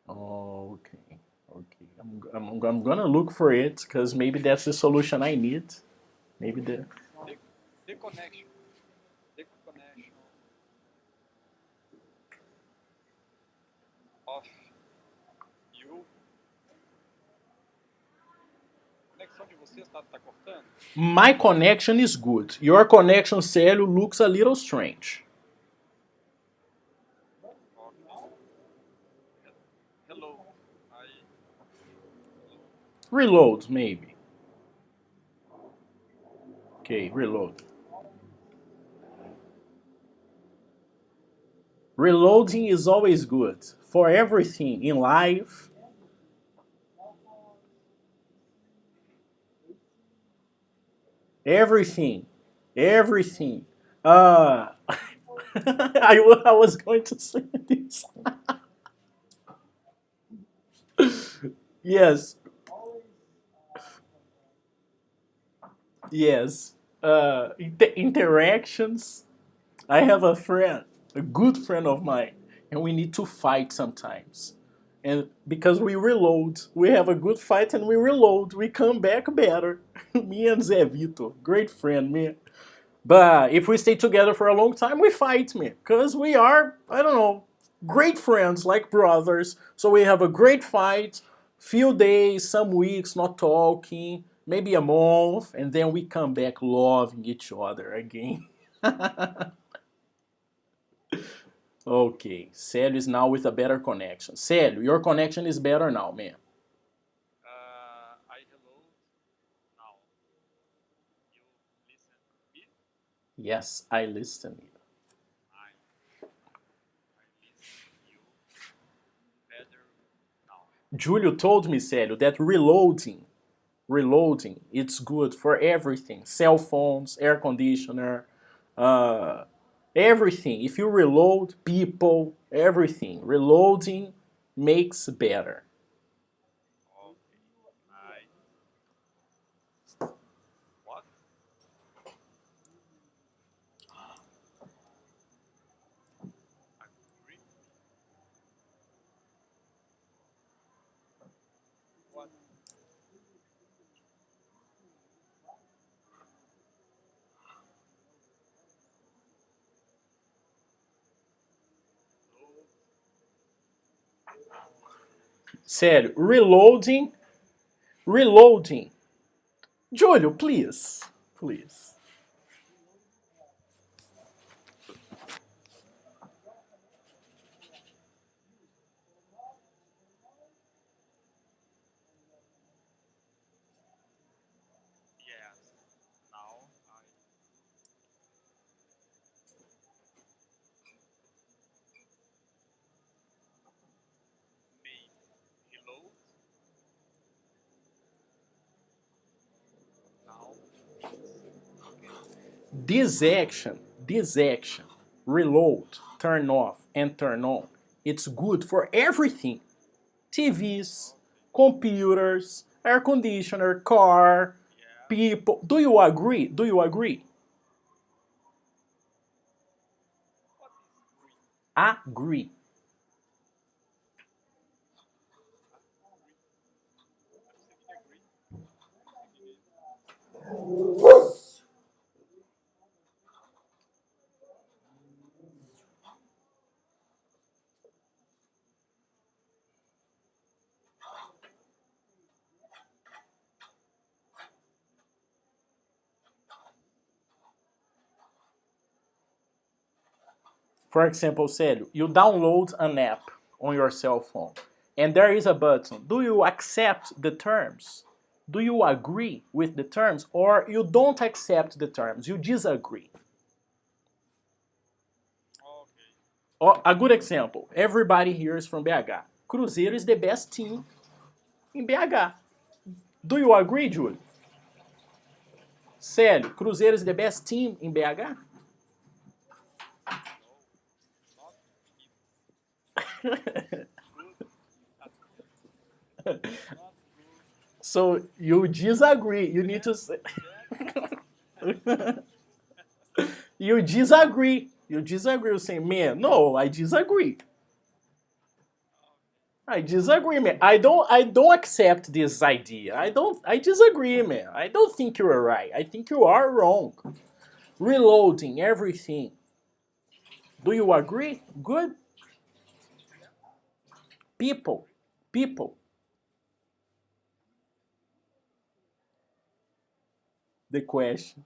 Oh, okay. Okay. I'm gonna look for it because maybe that's the solution I need. Maybe the The connection, the connection of you, conexão de vocês tá cortando? my connection is good. Your connection, Célio, looks a little strange. Ok. Hello. Aí, hello. Reload, maybe. Okay, reload. Reloading is always good for everything in life. Everything. Everything. Uh, I was going to say this. Yes, yes. Interactions. I have a friend, a good friend of mine, and we need to fight sometimes. And because we reload, we have a good fight and we reload, we come back better. Me and Zé Vitor, great friend, man. But if we stay together for a long time, we fight, man. Because we are, I don't know, great friends, like brothers. So we have a great fight, few days, some weeks not talking, maybe a month, and then we come back loving each other again. Okay, Célio is now with a better connection. Célio, your connection is better now, man. I hello now. You listen me? Yes, I listen. I listen you better now. Julio told me, Célio, that reloading, it's good for everything. Cell phones, air conditioner, uh, everything. If you reload people, everything, reloading makes better. Okay. I what? Agree? What? Load. Sério, reloading. Julio, please, please. Yes. Now I made reload. Now it's okay. This action, reload, turn off, and turn on, it's good for everything. TVs, Okay. computers, air conditioner, car, Yeah. people. Do you agree? Do you agree? What is agree? Agree. Agree. Você precisa de agree? Entendi. For example, Célio, you download an app on your cell phone and there is a button. Do you accept the terms? Do you agree with the terms or you don't accept the terms? You disagree. Okay. Oh, a good example. Everybody here is from BH. Cruzeiro is the best team in BH. Do you agree, Júlio? Célio, Cruzeiro is the best team in BH? No, not if good. Not good. Not good. So you disagree. You need to say. You disagree. You disagree. You say, man, no, I disagree. I disagree, man. I don't accept this idea. I disagree, man. I don't think you're right. I think you are wrong. Reloading everything. Do you agree? Good. People. People. The question.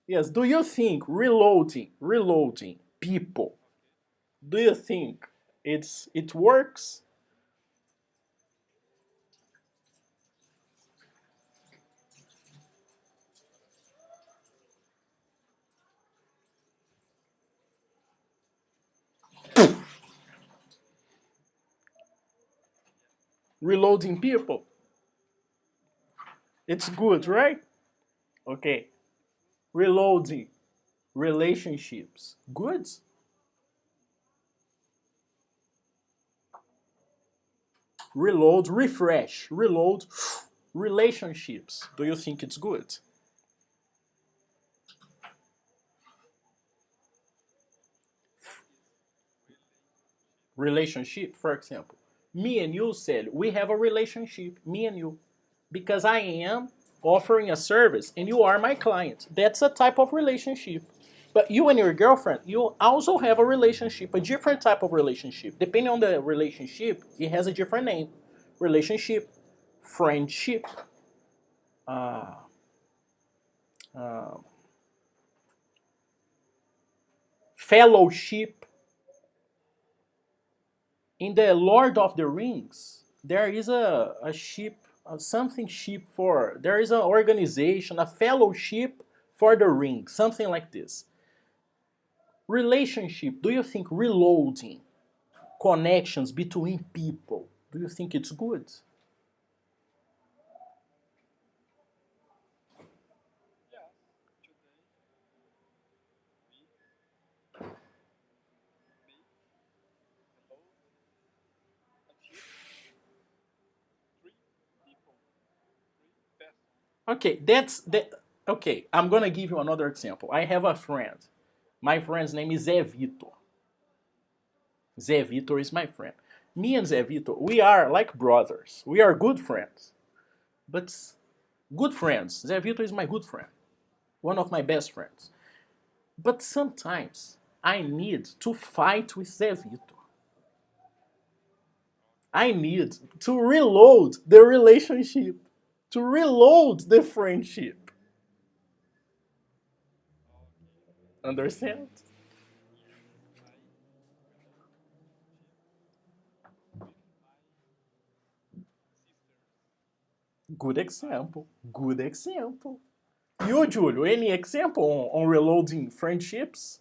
Yes, do you think reloading people, do you think it works? Reloading people. It's good, right? Okay. Reloading relationships. Good. Reload, refresh, reload relationships. Do you think it's good? Relationship, for example. Me and you said we have a relationship, me and you, because I am offering a service and you are my client. That's a type of relationship. But you and your girlfriend, you also have a relationship, a different type of relationship. Depending on the relationship, it has a different name. Relationship, friendship, uh, uh, fellowship. In the Lord of the Rings, there is a ship, something ship for, there is an organization, a fellowship for the ring, something like this. Relationship, do you think reloading connections between people, do you think it's good? Yes, today we make hello a ship with three people, three persons. Okay, that's that. Okay, I'm gonna give you another example. I have a friend. My friend's name is Zé Vitor. Zé Vitor is my friend. Me and Zé Vitor, we are like brothers. We are good friends. But good friends. Zé Vitor is my good friend. One of my best friends. But sometimes I need to fight with Zé Vitor. I need to reload the relationship, to reload the friendship. Okay. Understand? Yes, I reload relationship with my sisters. Good I example. Good example. You, Julio, any example on reloading friendships?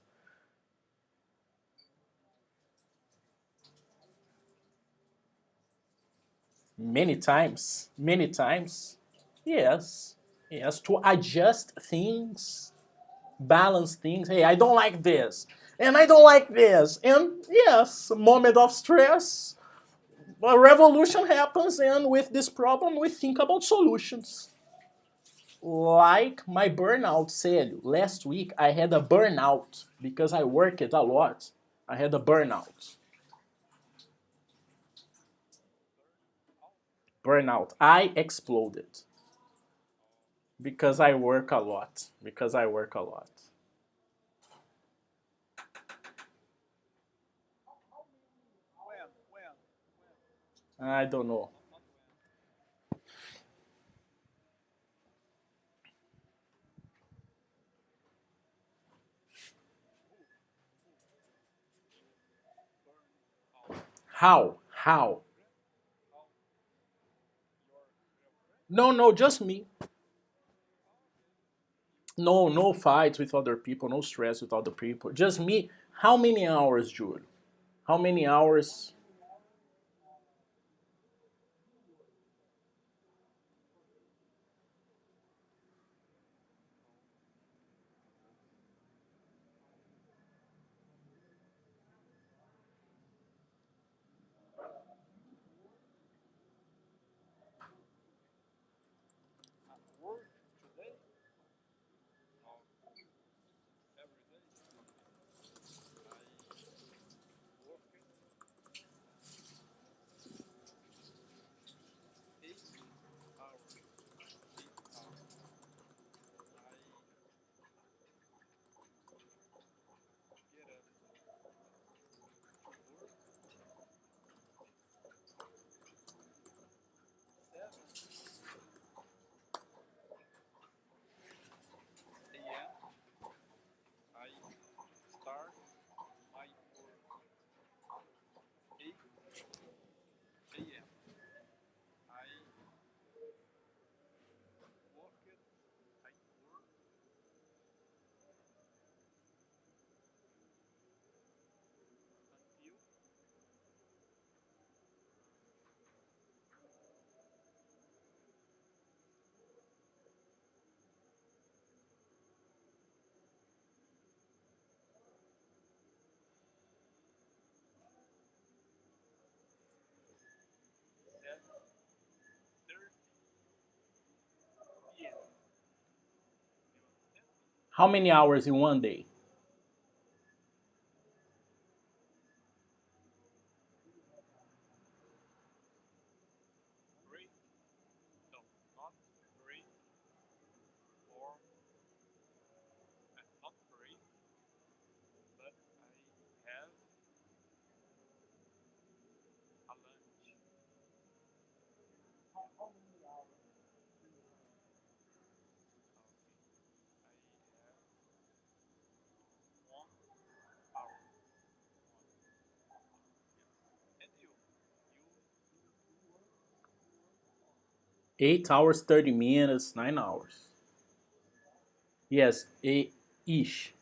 Many times. Many times. Yes. Yes. To adjust things, balance things. Hey, I don't like this. And I don't like this. And yes, moment of stress, a revolution happens, and with this problem, we think about solutions. Like my burnout said, last week I had a burnout because I worked a lot. I had a burnout. burn out. Burnout. I exploded Oh, because I work a lot. Because I work a lot. when? I don't know. Not when. Who? Who? You burn out. How? How? Girlfriend? How? Your girlfriend? No, no, just me. Oh, okay. You No, no fights with other people, no stress with other people. Just me. How many hours, Jude? How many hours? know because How many hours in one day? Three, no, not three, four, not three, but I have a lunch. Yeah. Okay. I have 1 hour. One. Yes. And you 8 hours, 30 minutes, 9 hours. Yes, ish.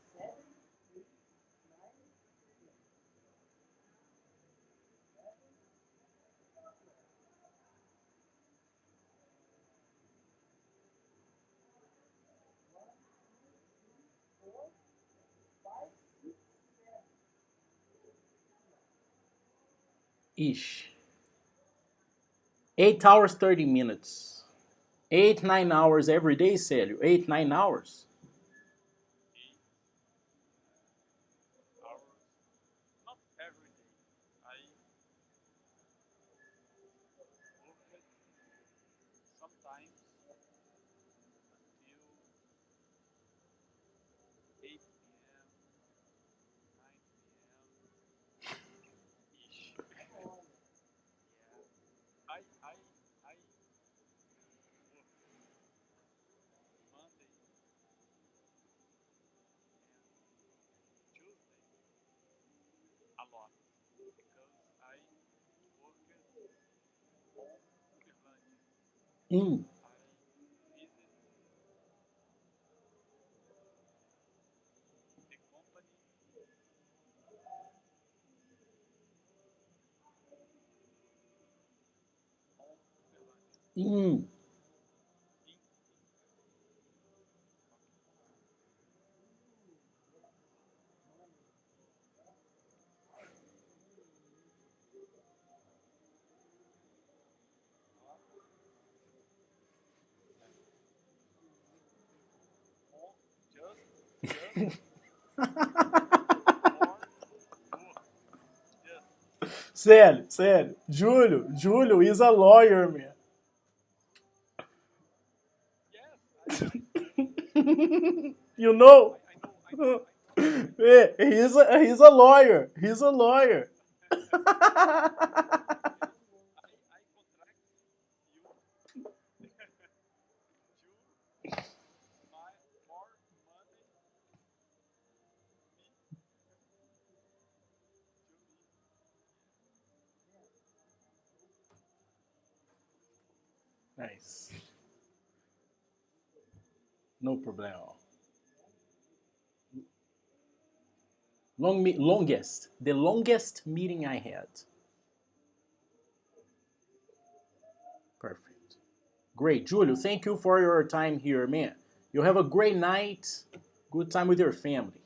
Ish. 8 hours, 30 minutes. 8, 9 hours every day, sério. 8, 9 hours. 8 hours. Not every day. I worked sometimes until 8 p.m., 9 p.m. ish. Yeah. I work Monday and Tuesday a lot because I worked on Uberlândia. Mm, I visit the company on Uberlândia. mm. In okay. Not on just for work. Just Sério, sério. Julio is a lawyer, man. yes, You know? I know. Yeah, he's a lawyer. He's a lawyer. I contract you to my more money me to me. Nice. No problema. Longest. The longest meeting I had. Perfect. Great. Julio, thank you for your time here, man. You have a great night. Good time with your family.